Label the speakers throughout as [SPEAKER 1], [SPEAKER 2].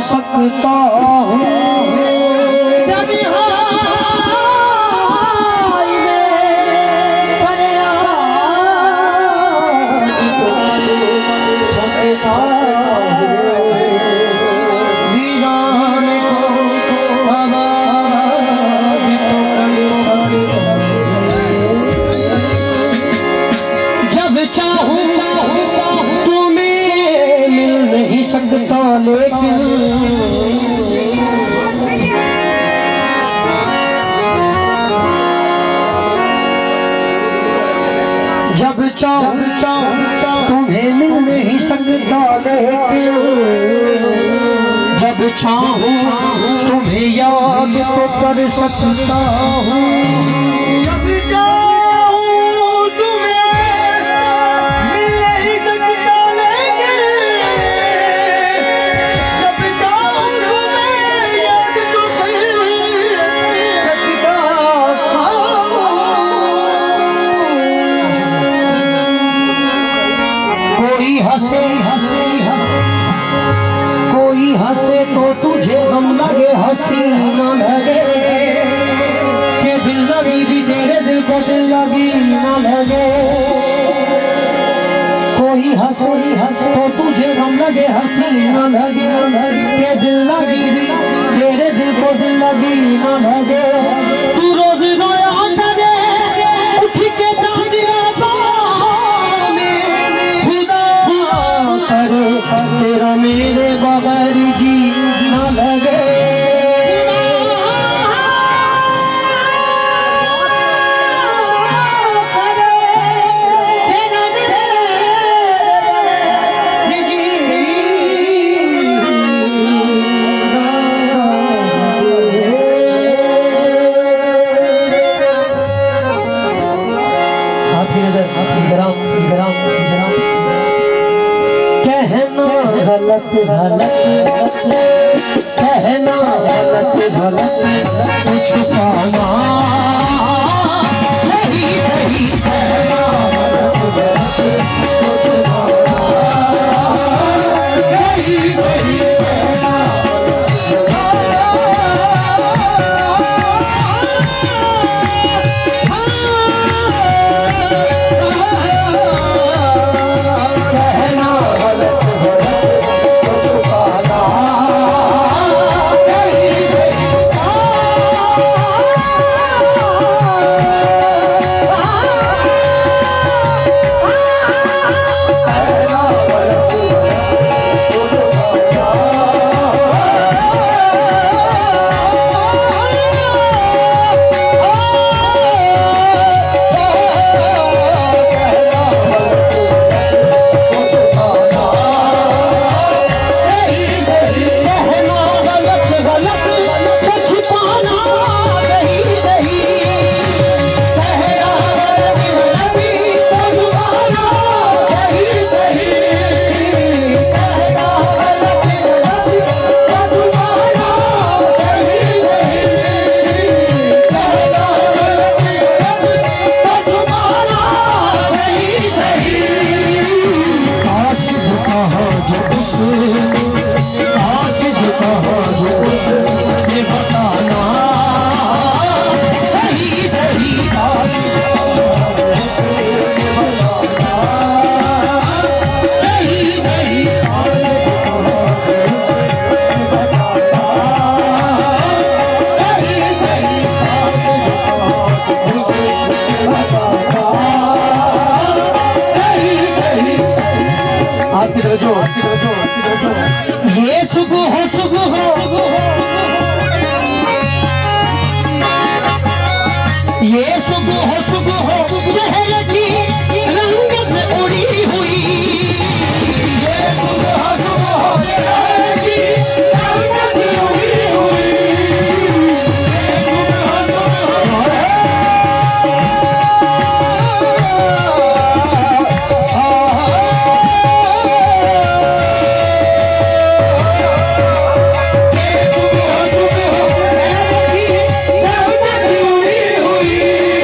[SPEAKER 1] सकता हूँ। लेकिन जब चाहूं तुम्हें मिल नहीं सकता, लेकिन जब चाहूं तुम्हें याद तो कर सकता हूँ। कोई हंसे तो तुझे गम लगे, हंसी न लगे कि दिल लगी भी तेरे दिल को दिल लगी न लगे। कोई हंसे तो तुझे गम लगे, हंसी न लगे कि दिल लगी भी तेरे दिल को दिल लगी न लगे। तू रोज रोया करे उठ के तेरा मेरे बगैर जी न लगे। गलत गलत कहना, गलत गलत कुछ पाना, सही सही कहना, गलत गलत कुछ पाना, सही सही कहना। ये सुबह ये सुबह चेहरे की रंगत उड़ी हुई, ये सुबह चेहरे की रंगत उड़ी हुई। Yeah.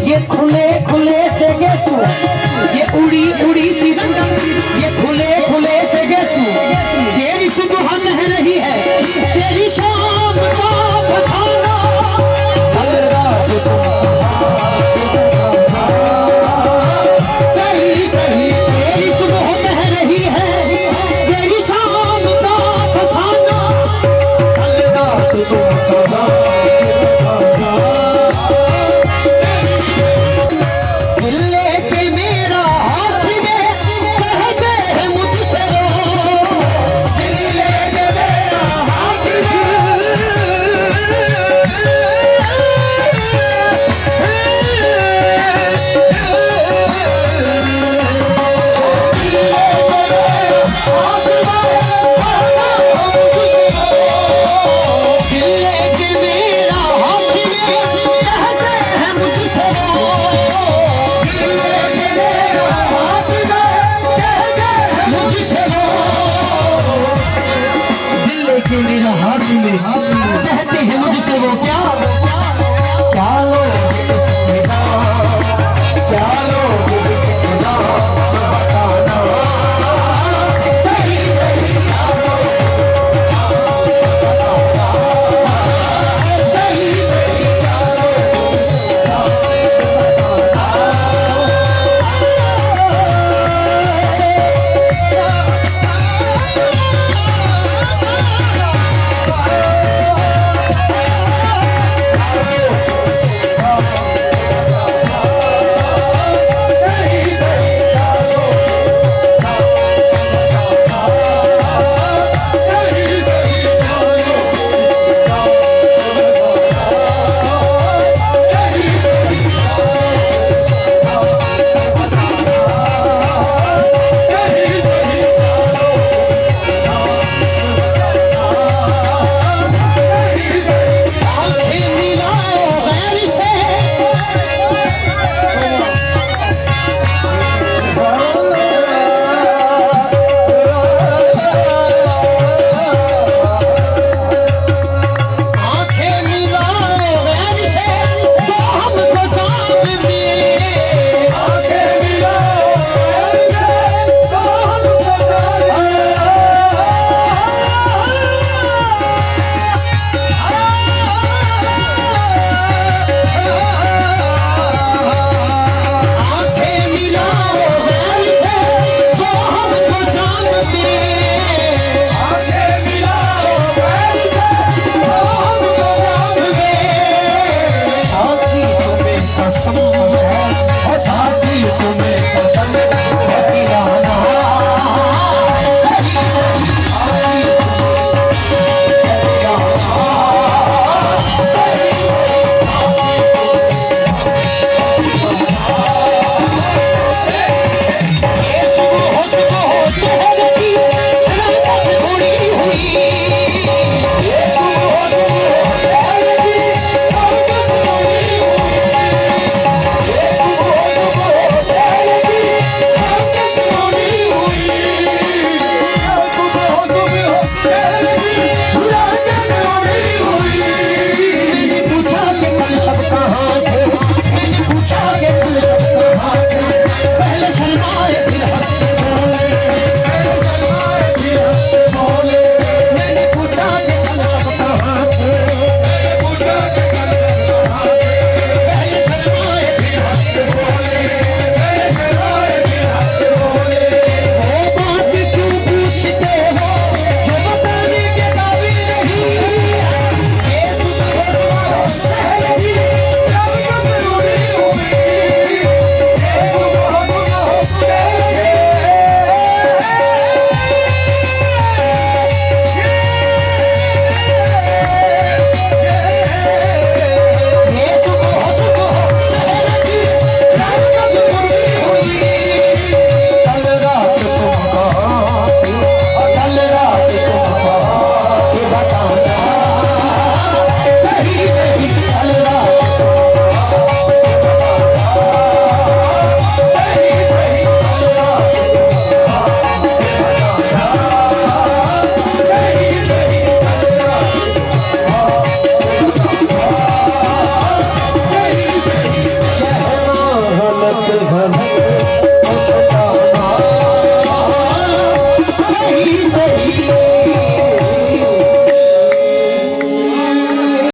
[SPEAKER 1] ये खुले खुले से गेसु, ये उड़ी उड़ी सी ये खुले खुले से गेसु, तेरी सुबह बह रही है, तेरी शाम का फसाना, कल रात सही सही, तेरी सुबह बह रही है, तेरी शाम का फसाना, कल रात मेरा हाथ में